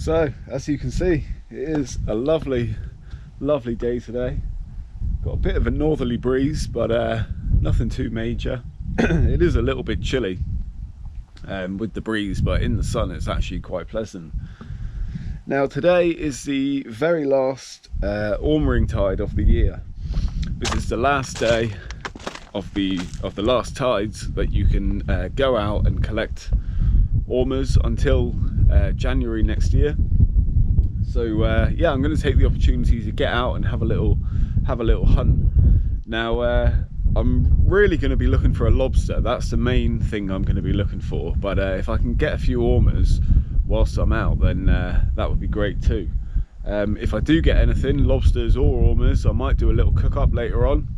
So as you can see, it is a lovely day today. Got a bit of a northerly breeze, but nothing too major. It is a little bit chilly with the breeze, but in the sun it's actually quite pleasant. Now today is the very last ormering tide of the year. This is the last day of the last tides that you can go out and collect ormers until January next year. So yeah, I'm going to take the opportunity to get out and have a little hunt. Now I'm really going to be looking for a lobster. That's the main thing I'm going to be looking for, but if I can get a few ormers whilst I'm out, then that would be great too. If I do get anything, lobsters or ormers, I might do a little cook up later on.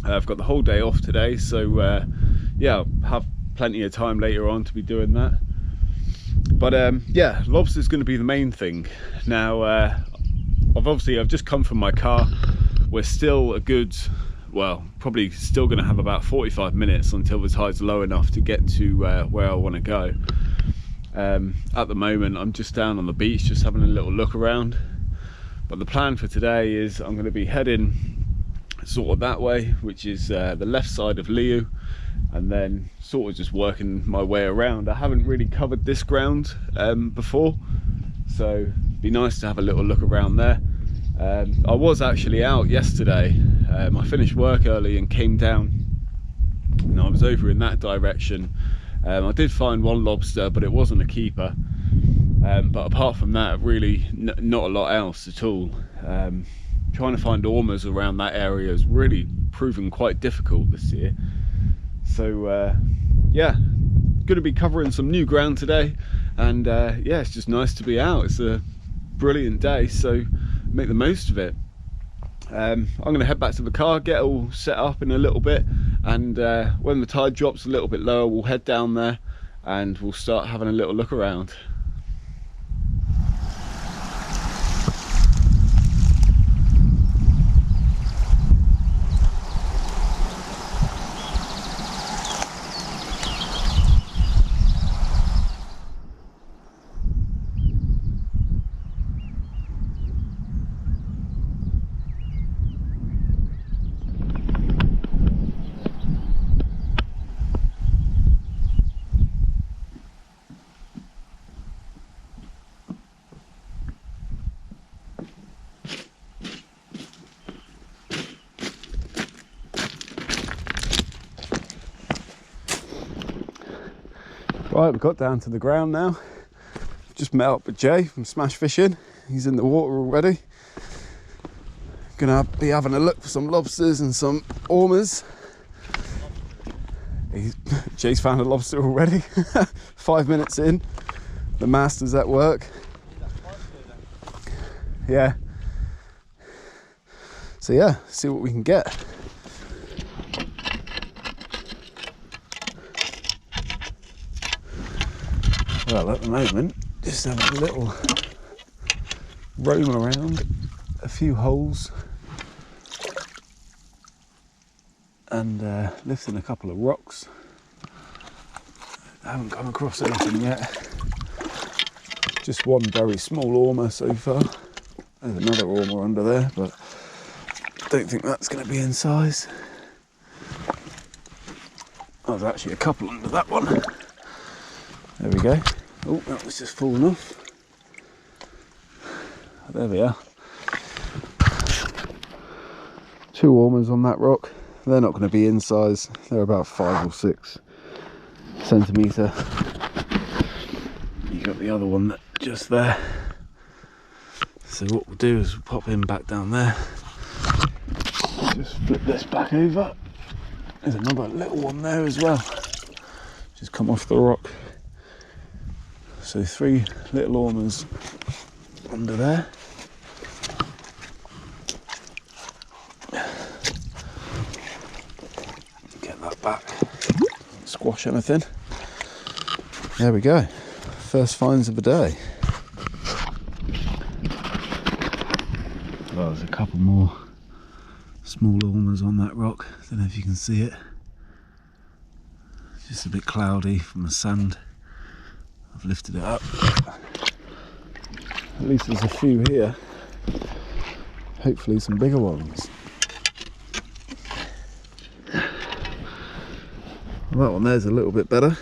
I've got the whole day off today, so yeah, I'll have plenty of time later on to be doing that. But yeah, lobster's going to be the main thing. Now I've just come from my car. We're still a good, well, probably still going to have about 45 minutes until the tide's low enough to get to where I want to go. At the moment I'm just down on the beach, just having a little look around. But the plan for today is I'm going to be heading sort of that way, which is the left side of Lihou, and then sort of just working my way around. I haven't really covered this ground before, so it'd be nice to have a little look around there. I was actually out yesterday. I finished work early and came down, and I was over in that direction. I did find one lobster, but it wasn't a keeper. But apart from that, really not a lot else at all. Trying to find ormers around that area has really proven quite difficult this year. So yeah, going to be covering some new ground today, and yeah, it's just nice to be out. It's a brilliant day, so make the most of it. I'm going to head back to the car, get all set up in a little bit, and when the tide drops a little bit lower, we'll head down there and we'll start having a little look around. Right, we've got down to the ground now. Just met up with Jay from Smash Fishing. He's in the water already. Gonna be having a look for some lobsters and some ormers. Jay's found a lobster already. 5 minutes in. The master's at work. Yeah. So yeah, see what we can get. Well, at the moment, just having a little roam around a few holes and lifting a couple of rocks. I haven't come across anything yet. Just one very small ormer so far. There's another ormer under there, but I don't think that's going to be in size. Oh, there's actually a couple under that one. There we go. Oh, that was just fallen off. There we are. 2 ormers on that rock. They're not going to be in size. They're about 5 or 6 centimetre. You got the other one just there. So what we'll do is we'll pop him back down there. Just flip this back over. There's another little one there as well. Just come off the rock. So 3 little ormers under there. Get that back. Squash anything. There we go. First finds of the day. Well, there's a couple more small ormers on that rock. Don't know if you can see it. It's just a bit cloudy from the sand. I've lifted it up. At least there's a few here. Hopefully some bigger ones. Well, that one there's a little bit better.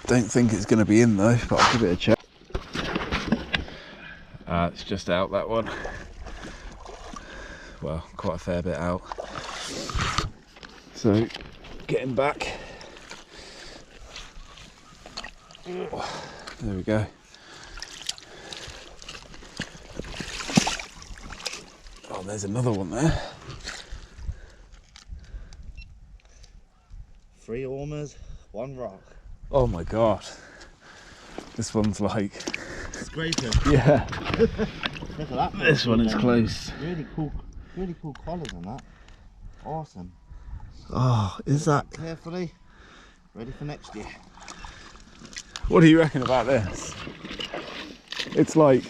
Don't think it's going to be in though, but I'll give it a check. It's just out, that one. Well, quite a fair bit out. So, getting back. There we go. Oh, there's another one there. 3 ormers, 1 rock. Oh my god. This one's like... Scraping. Yeah. Look at that. This one is close. Really cool colours on that. Awesome. Oh, is that... Carefully. Ready for next year. What do you reckon about this? It's like,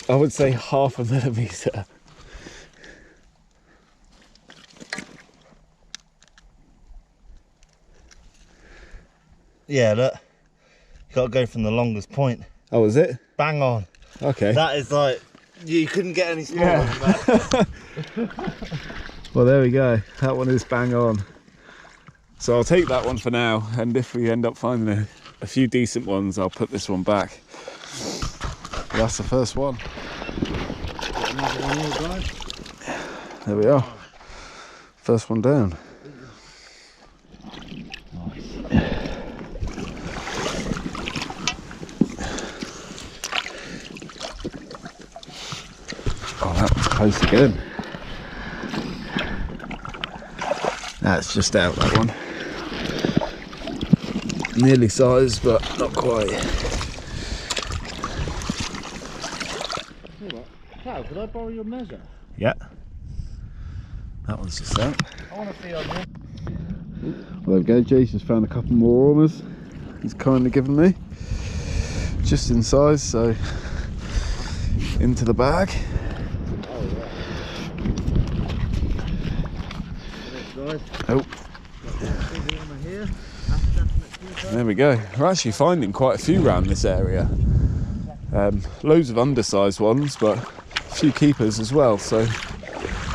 I would say 1/2 millimetre. Yeah, look. You got to go from the longest point. Oh, is it? Bang on. Okay. That is like, you couldn't get any smaller than that. Well, there we go. That one is bang on. So I'll take that one for now, and if we end up finding a few decent ones, I'll put this one back. But that's the first one. Got another one here, guys. There we are. First one down. Oh, that was close again. That's just out, that one. Nearly sized, but not quite. Cal, could I borrow your measure? Yeah. That one's just out. I want to see on this. Well, there we go. Jay's just found a couple more ormers. He's kindly given me. Just in size, so into the bag. Oh. There we go. We're actually finding quite a few around this area. Loads of undersized ones, but a few keepers as well, so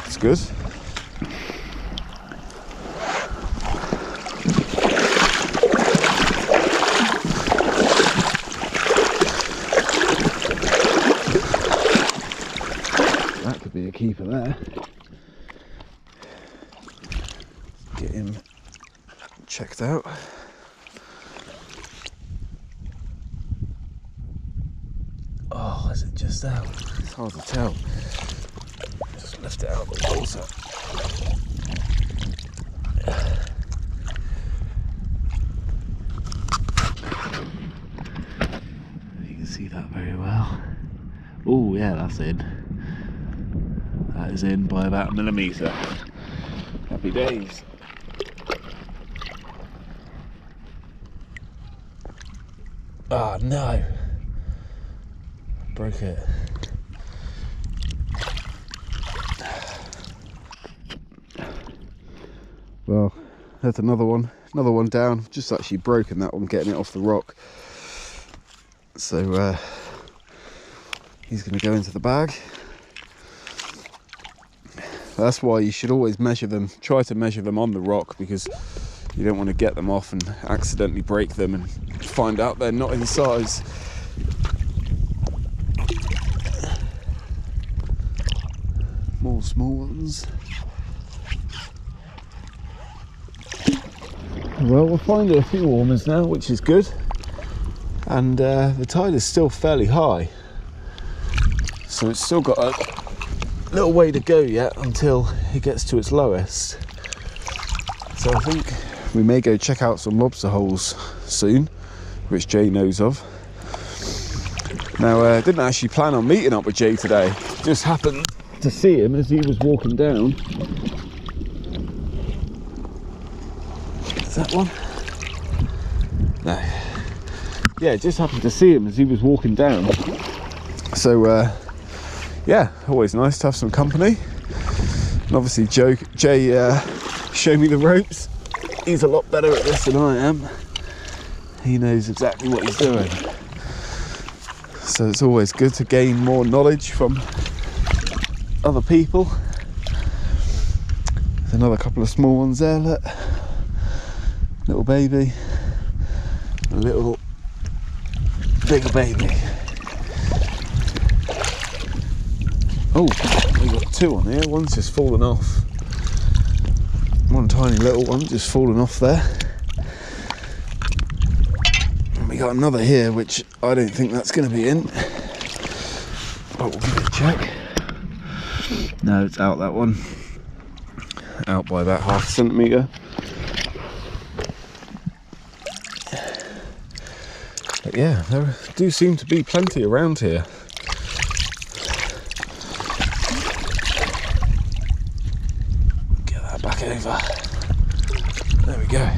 it's good. That could be a keeper there. Get him checked out. Oh, is it just out? It's hard to tell. Just lift it out of the water. You can see that very well. Oh yeah, that's in. That is in by about 1 millimetre. Happy days. Oh no! Broke it. Well, there's another one down. Just actually broken that one, getting it off the rock. So he's going to go into the bag. That's why you should always measure them. Try to measure them on the rock, because you don't want to get them off and accidentally break them and find out they're not in size. More small ones. Well, we're finding a few ormers now, which is good. And the tide is still fairly high. So it's still got a little way to go yet until it gets to its lowest. So I think we may go check out some lobster holes soon, which Jay knows of. Now, I didn't actually plan on meeting up with Jay today. Just happened to see him as he was walking down. Is that one? No. Yeah, just happened to see him as he was walking down. So, yeah, always nice to have some company. And obviously Jay showed me the ropes. He's a lot better at this than I am. He knows exactly what he's doing. So it's always good to gain more knowledge from other people. There's another couple of small ones there, look. Little baby, a little bigger baby. Oh, we've got two on here. One's just fallen off. One tiny little one just fallen off there. And we got another here, which I don't think that's going to be in. But we'll give it a check. No, it's out, that one. Out by about half a centimetre. But yeah, there do seem to be plenty around here. Get that back over. There we go.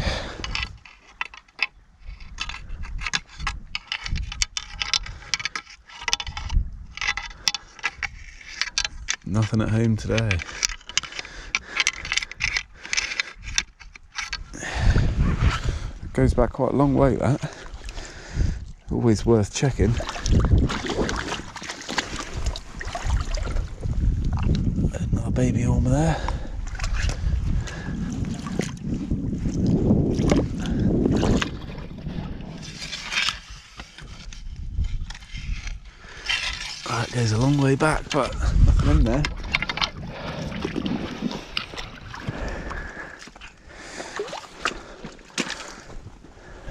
Nothing at home today. It goes back quite a long way, that. Always worth checking. Another baby ormer there. That goes a long way back, but nothing in there.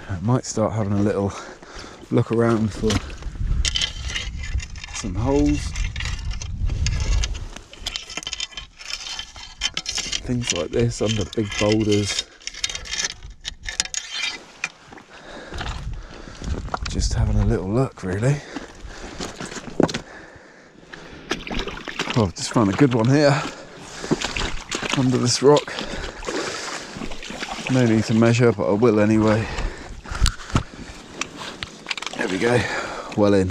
I might start having a little look around for some holes, things like this under big boulders. Just having a little look, really. Oh, I've just found a good one here under this rock. No need to measure, but I will anyway. There we go, well in.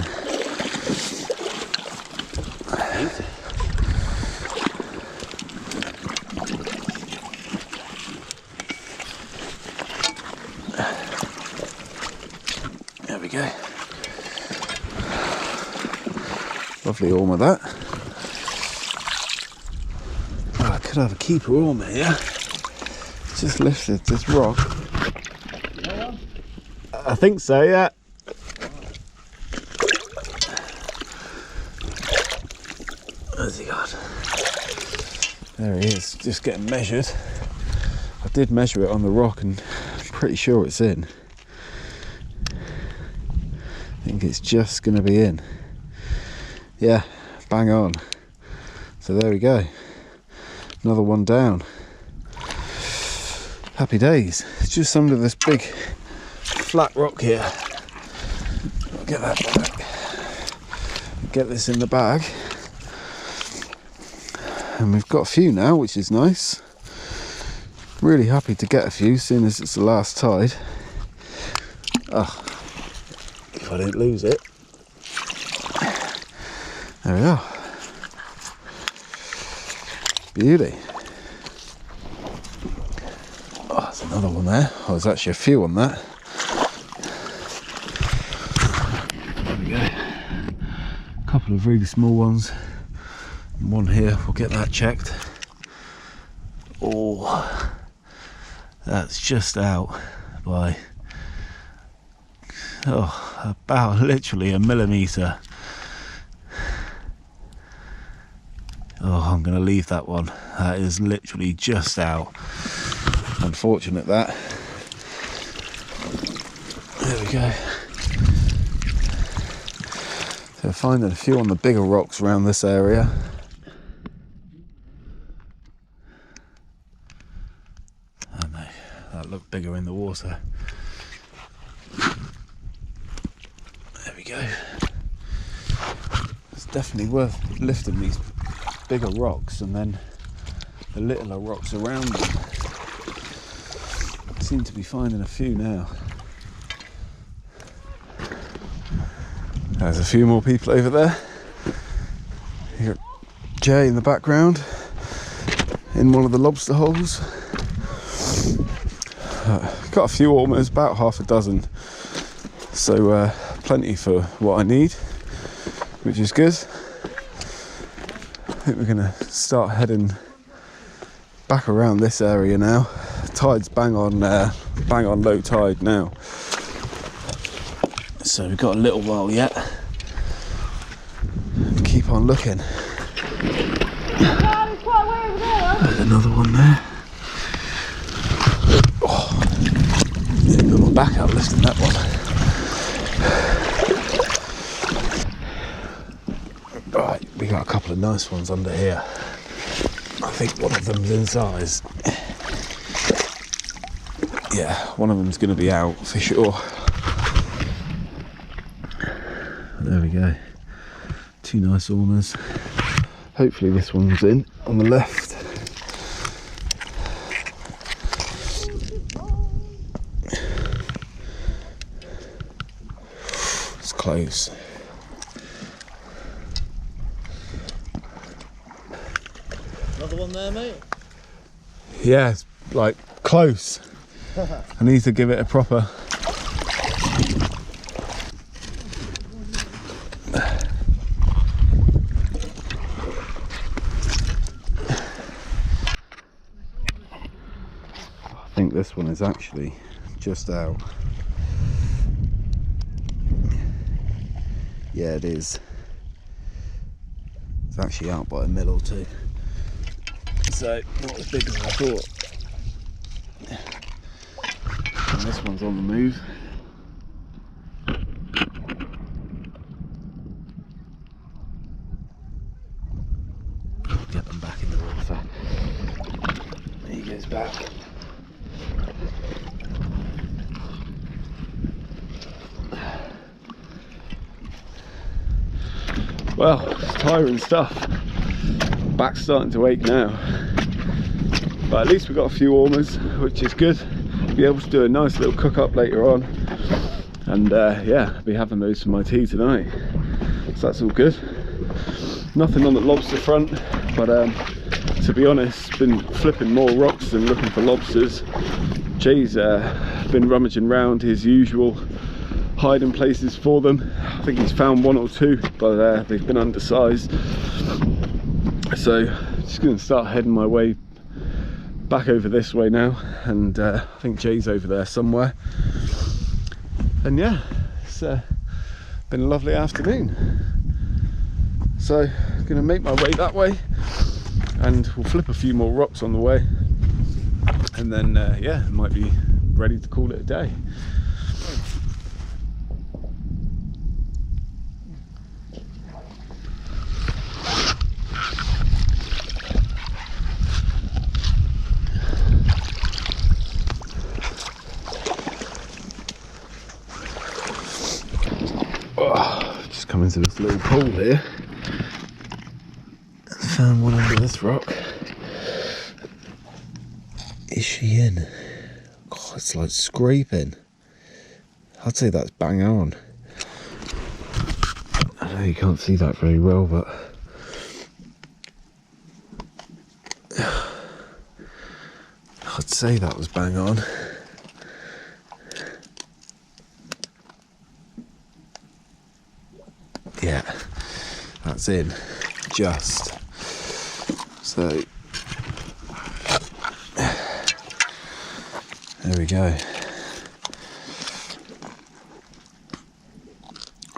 There we go. Lovely ormer, that. Oh, I could have a keeper ormer here. Just lifted this rock. I think so, yeah. Where's he gone? There he is, just getting measured. I did measure it on the rock and I'm pretty sure it's in. I think it's just going to be in. Yeah, bang on. So there we go. Another one down. Happy days. It's just under this big flat rock here. I'll get that back. Get this in the bag. And we've got a few now, which is nice. Really happy to get a few, seeing as it's the last tide. Oh, if I don't lose it. There we are. Beauty. Oh, there's another one there. Oh, there's actually a few on that. There we go. A couple of really small ones. And one here, we'll get that checked. Oh, that's just out by, about literally a millimetre. Oh, I'm going to leave that one. That is literally just out. Unfortunate, that. There we go. So finding a few on the bigger rocks around this area. And that looked bigger in the water. There we go. It's definitely worth lifting these bigger rocks and then the littler rocks around them. I seem to be finding a few now. There's a few more people over there. You got Jay in the background in one of the lobster holes. Got a few ormers, about half a dozen, so plenty for what I need. which is good. I think we're gonna start heading back around this area now. Tide's bang on low tide now. So we've got a little while yet. Keep on looking. There's another one there. Oh, didn't put my back out lifting that one. Right, we got a couple of nice ones under here. I think one of them's inside. Yeah, one of them's going to be out for sure. There we go. Two nice ormers. Hopefully this one's in on the left. It's close. Another one there, mate? Yeah, it's like close. I need to give it a proper. I think this one is actually just out. Yeah, it is. It's actually out by a mil or two. So, not as big as I thought. And this one's on the move. Get them back in the water. There he goes back. Well, it's tiring stuff. Back's starting to ache now. But at least we got a few ormers, which is good. Be able to do a nice little cook up later on, and yeah, I'll be having those for my tea tonight, so that's all good. Nothing on the lobster front, but to be honest, been flipping more rocks than looking for lobsters. Jay's been rummaging around his usual hiding places for them. I think he's found one or two, but they've been undersized, so just going to start heading my way back over this way now, and I think Jay's over there somewhere. And yeah, it's been a lovely afternoon, so I'm gonna make my way that way, and we'll flip a few more rocks on the way, and then yeah, might be ready to call it a day. Just come into this little pool here. Found one under this rock. Is she in? God, it's like scraping. I'd say that's bang on. I know you can't see that very well, but I'd say that was bang on. Yeah, that's in, just. So, there we go.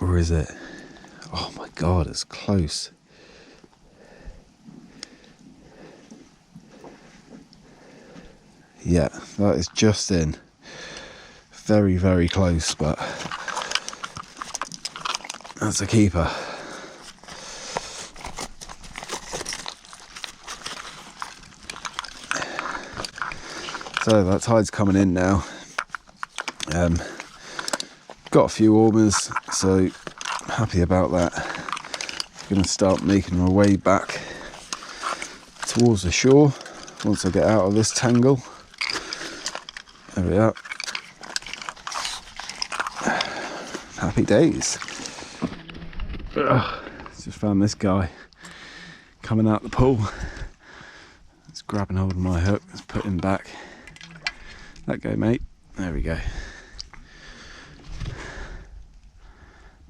Or is it? Oh my God, it's close. Yeah, that is just in. Very, very close, but that's a keeper. So that tide's coming in now. Got a few ormers, so happy about that. Going to start making my way back towards the shore once I get out of this tangle. There we are. Happy days. Just found this guy coming out the pool. It's grabbing hold of my hook. Let's put him back. Let go, mate. There we go.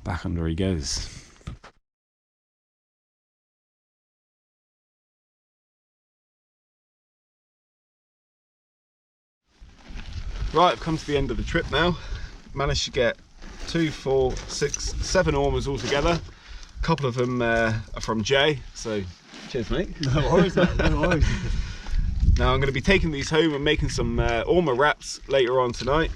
Back under he goes. Right, I've come to the end of the trip now. Managed to get 2, 4, 6, 7 ormers all together. A couple of them are from Jay, so cheers mate. No worries, mate, no worries. Now I'm going to be taking these home and making some ormer wraps later on tonight.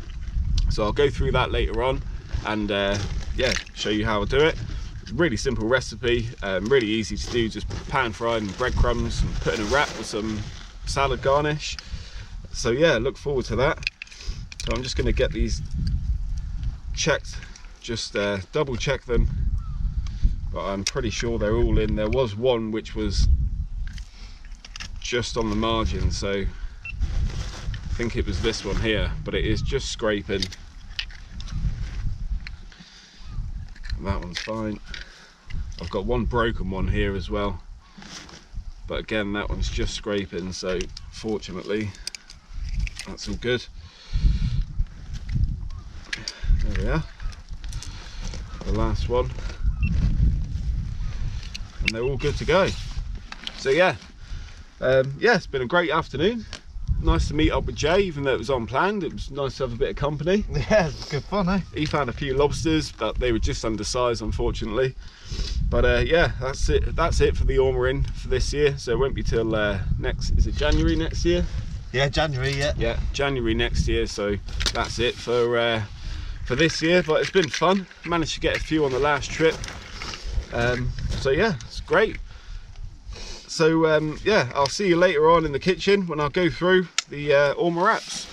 So I'll go through that later on and yeah, show you how I do it. It's a really simple recipe, really easy to do, just pan fried and breadcrumbs and put in a wrap with some salad garnish. So yeah, look forward to that. So I'm just going to get these checked, just double check them, but I'm pretty sure they're all in. There was one which was just on the margin, so I think it was this one here, but it is just scraping. And that one's fine. I've got one broken one here as well, but again that one's just scraping, so fortunately that's all good. There we are, the last one, and they're all good to go. So yeah, it's been a great afternoon. Nice to meet up with Jay, even though it was unplanned. It was nice to have a bit of company. Yeah, it's good fun, eh? He found a few lobsters, but they were just undersized, unfortunately. But yeah, that's it. That's it for the ormering for this year. So it won't be till next. Is it January next year? Yeah, January. Yeah. Yeah, January next year. So that's it for this year. But it's been fun. Managed to get a few on the last trip. So yeah, it's great. So yeah, I'll see you later on in the kitchen when I go through the ormer wraps.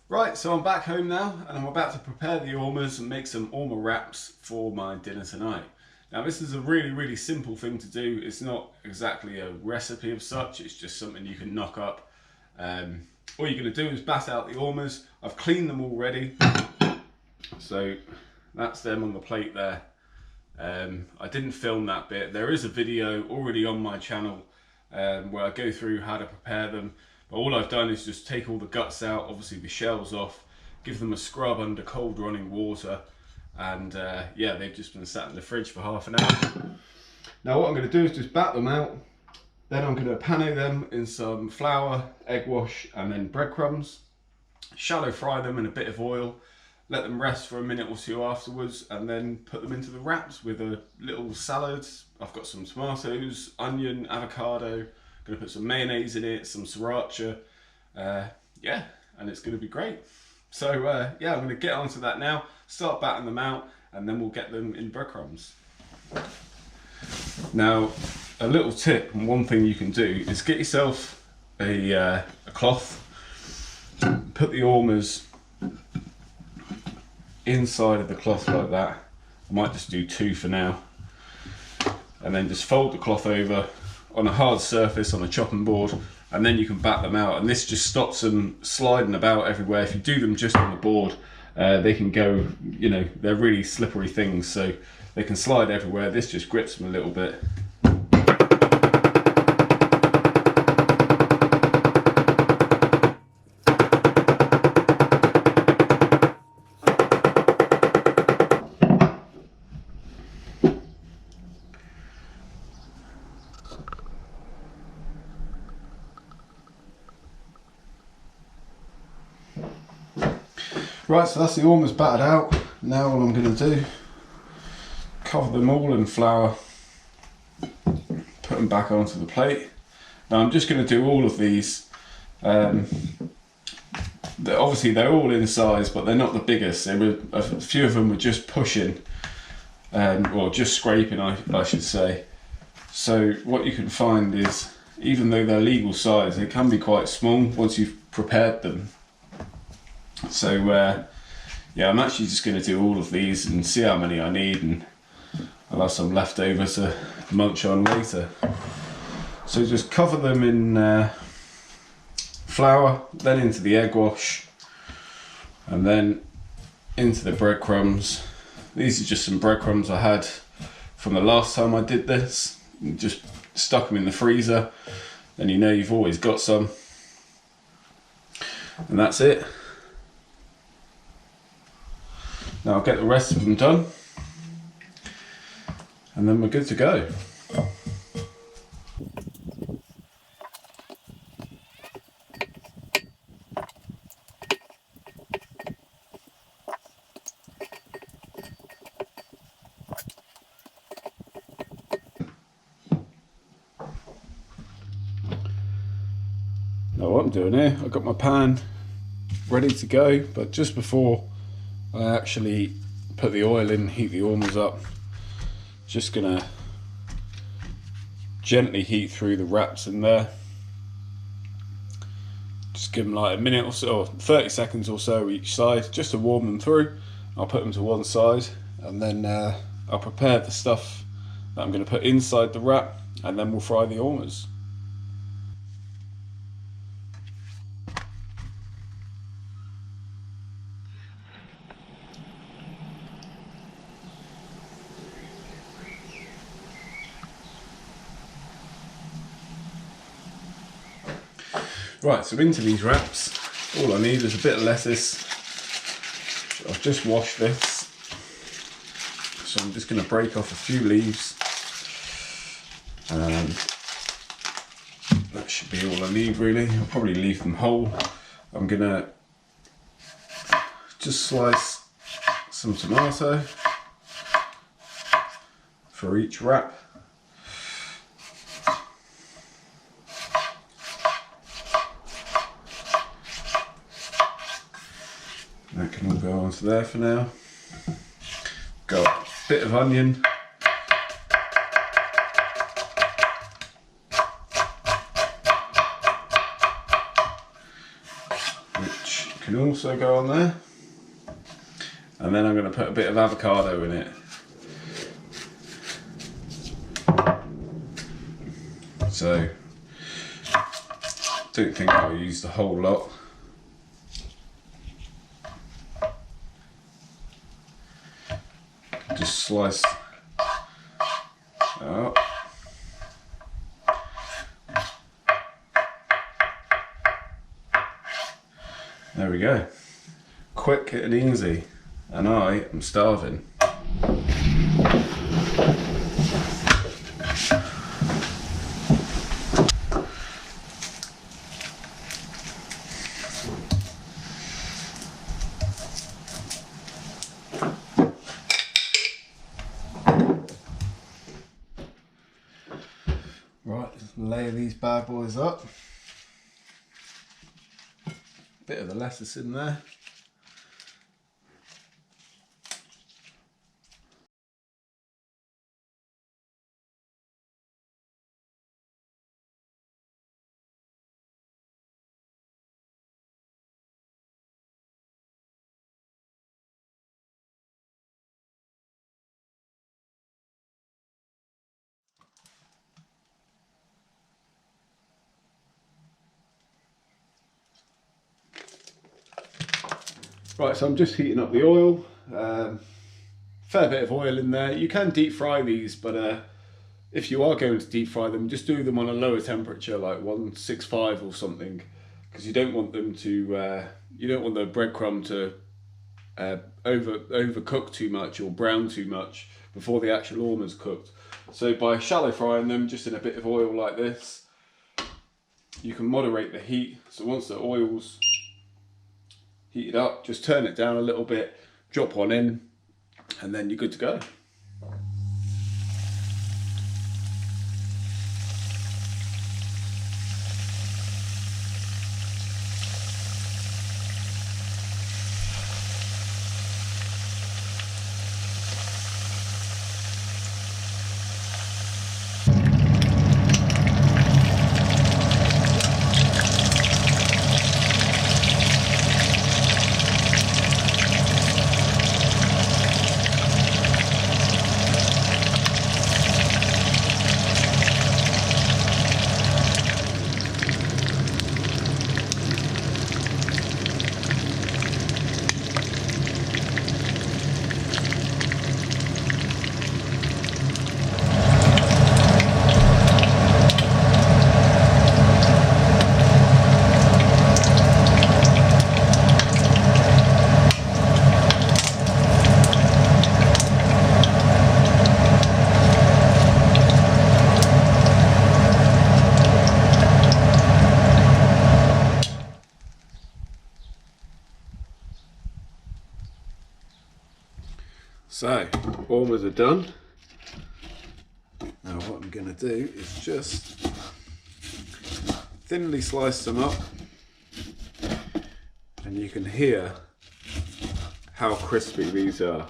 Right, so I'm back home now and I'm about to prepare the ormers and make some ormer wraps for my dinner tonight. Now this is a really simple thing to do. It's not exactly a recipe of such, it's just something you can knock up. All you're going to do is bat out the ormers. I've cleaned them already, so that's them on the plate there. I didn't film that bit. There is a video already on my channel where I go through how to prepare them, but all I've done is just take all the guts out, obviously the shells off, give them a scrub under cold running water, and yeah, they've just been sat in the fridge for half an hour. Now what I'm going to do is just bat them out, then I'm going to pano them in some flour, egg wash and then breadcrumbs, shallow fry them in a bit of oil, let them rest for a minute or two afterwards, and then put them into the wraps with a little salad. I've got some tomatoes, onion, avocado. I'm going to put some mayonnaise in it, some sriracha. Yeah, and it's going to be great. So yeah, I'm going to get onto that now, start batting them out, and then we'll get them in breadcrumbs. Now, a little tip, and one thing you can do is get yourself a cloth, put the ormers inside of the cloth like that. I might just do 2 for now, and then just fold the cloth over on a hard surface on a chopping board, and then you can bat them out, and this just stops them sliding about everywhere. If you do them just on the board, they can go, you know, they're really slippery things, so they can slide everywhere. This just grips them a little bit. Right, so that's the ormers battered out. Now what I'm going to do, cover them all in flour, put them back onto the plate. Now I'm just going to do all of these. Obviously they're all in size, but they're not the biggest. A few of them were just pushing, or just scraping, I should say. So what you can find is, even though they're legal size, they can be quite small once you've prepared them. So yeah, I'm actually just going to do all of these and see how many I need, and I'll have some left over to munch on later. So just cover them in flour, then into the egg wash, and then into the breadcrumbs. These are just some breadcrumbs I had from the last time I did this. Just stuck them in the freezer, and you know you've always got some. And that's it. Now I'll get the rest of them done, and then we're good to go. I'm doing here, I've got my pan ready to go, but just before I actually put the oil in, heat the ormers up, just gonna gently heat through the wraps in there. Just give them like a minute or so, or 30 seconds or so each side, just to warm them through. I'll put them to one side, and then I'll prepare the stuff that I'm going to put inside the wrap, and then we'll fry the ormers. Right, so into these wraps, all I need is a bit of lettuce. I've just washed this, so I'm just going to break off a few leaves, and that should be all I need really. I'll probably leave them whole. I'm going to just slice some tomato for each wrap. That can all go onto there for now. Got a bit of onion. Which can also go on there. And then I'm going to put a bit of avocado in it. So, don't think I'll use the whole lot. Just slice up. There we go. Quick and easy. And I am starving. Right, just lay these bad boys up. Bit of the lettuce in there. Right, so I'm just heating up the oil. Fair bit of oil in there. You can deep fry these, but if you are going to deep fry them, just do them on a lower temperature, like 165 or something, because you don't want them to. You don't want the breadcrumb to overcook too much or brown too much before the actual ormer's cooked. So by shallow frying them just in a bit of oil like this, you can moderate the heat. So once the oil's heated up, just turn it down a little bit, drop one in, and then you're good to go. So, ormers are done. Now what I'm going to do is just thinly slice them up and you can hear how crispy these are.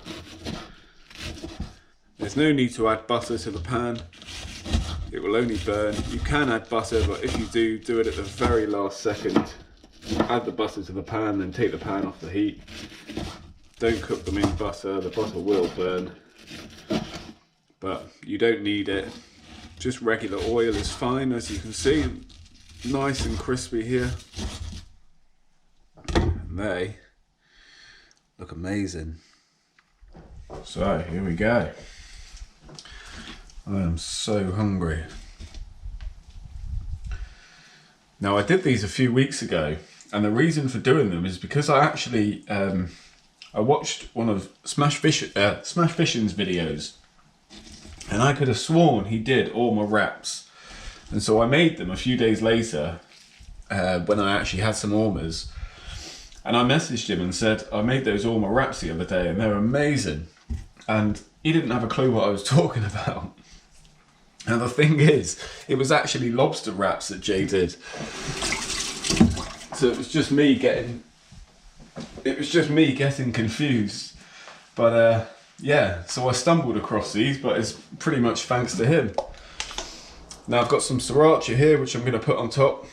There's no need to add butter to the pan. It will only burn. You can add butter, but if you do it at the very last second. Add the butter to the pan, then take the pan off the heat. Don't cook them in butter, the butter will burn. But you don't need it. Just regular oil is fine, as you can see. Nice and crispy here. And they look amazing. So, here we go. I am so hungry. Now, I did these a few weeks ago, and the reason for doing them is because I actually I watched one of Smash Fishing's videos, and I could have sworn he did ormer wraps, and so I made them a few days later when I actually had some ormers, and I messaged him and said I made those ormer wraps the other day and they're amazing, and he didn't have a clue what I was talking about. And the thing is, it was actually lobster wraps that Jay did. So it was just me getting confused. But yeah, so I stumbled across these, but it's pretty much thanks to him. Now I've got some sriracha here, which I'm going to put on top.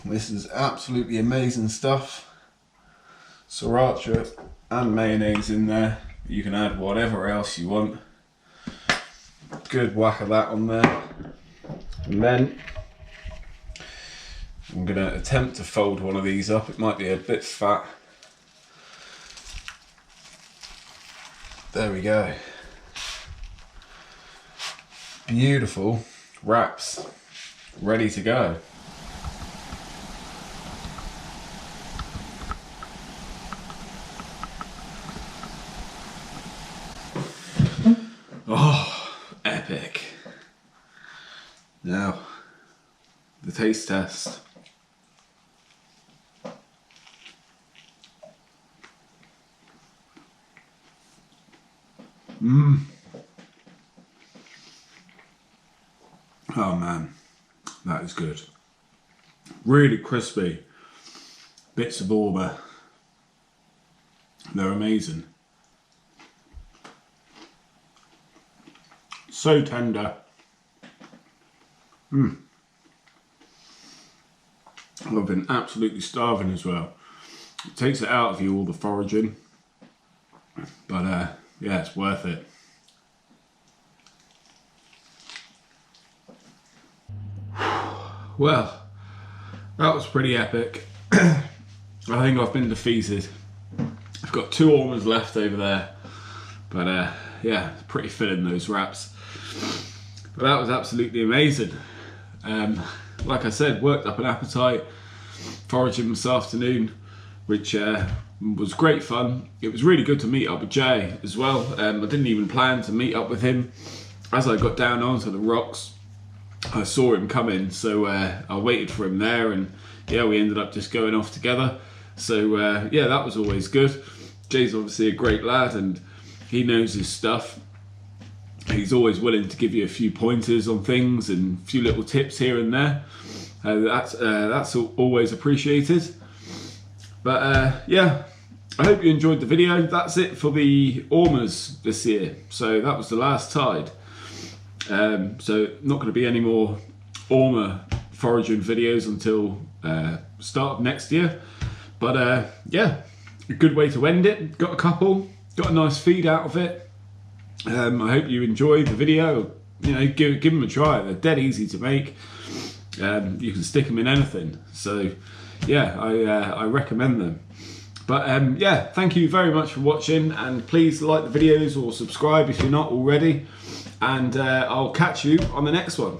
This is absolutely amazing stuff. Sriracha and mayonnaise in there. You can add whatever else you want. Good whack of that on there. And then I'm going to attempt to fold one of these up. It might be a bit fat. There we go. Beautiful wraps, ready to go. Oh, epic. Now, the taste test. Oh man, that is good. Really crispy bits of ormer. They're amazing. So tender. I've been absolutely starving as well. It takes it out of you, all the foraging. But yeah, it's worth it. Well, that was pretty epic. I think I've been defeated. I've got 2 ormers left over there. But yeah, it's pretty filling those wraps. But that was absolutely amazing. Like I said, worked up an appetite. Foraging this afternoon, which was great fun. It was really good to meet up with Jay as well. I didn't even plan to meet up with him. As I got down onto the rocks, I saw him coming, so I waited for him there, and yeah, we ended up just going off together. So yeah, that was always good. Jay's obviously a great lad, and he knows his stuff. He's always willing to give you a few pointers on things and a few little tips here and there. That's always appreciated. But yeah, I hope you enjoyed the video. That's it for the ormers this year. So that was the last tide. So not going to be any more ormer foraging videos until start of next year. But yeah, a good way to end it. Got a couple, got a nice feed out of it. I hope you enjoyed the video. You know, give them a try. They're dead easy to make. You can stick them in anything. So yeah, I recommend them. But yeah, thank you very much for watching, and please like the videos or subscribe if you're not already. And I'll catch you on the next one.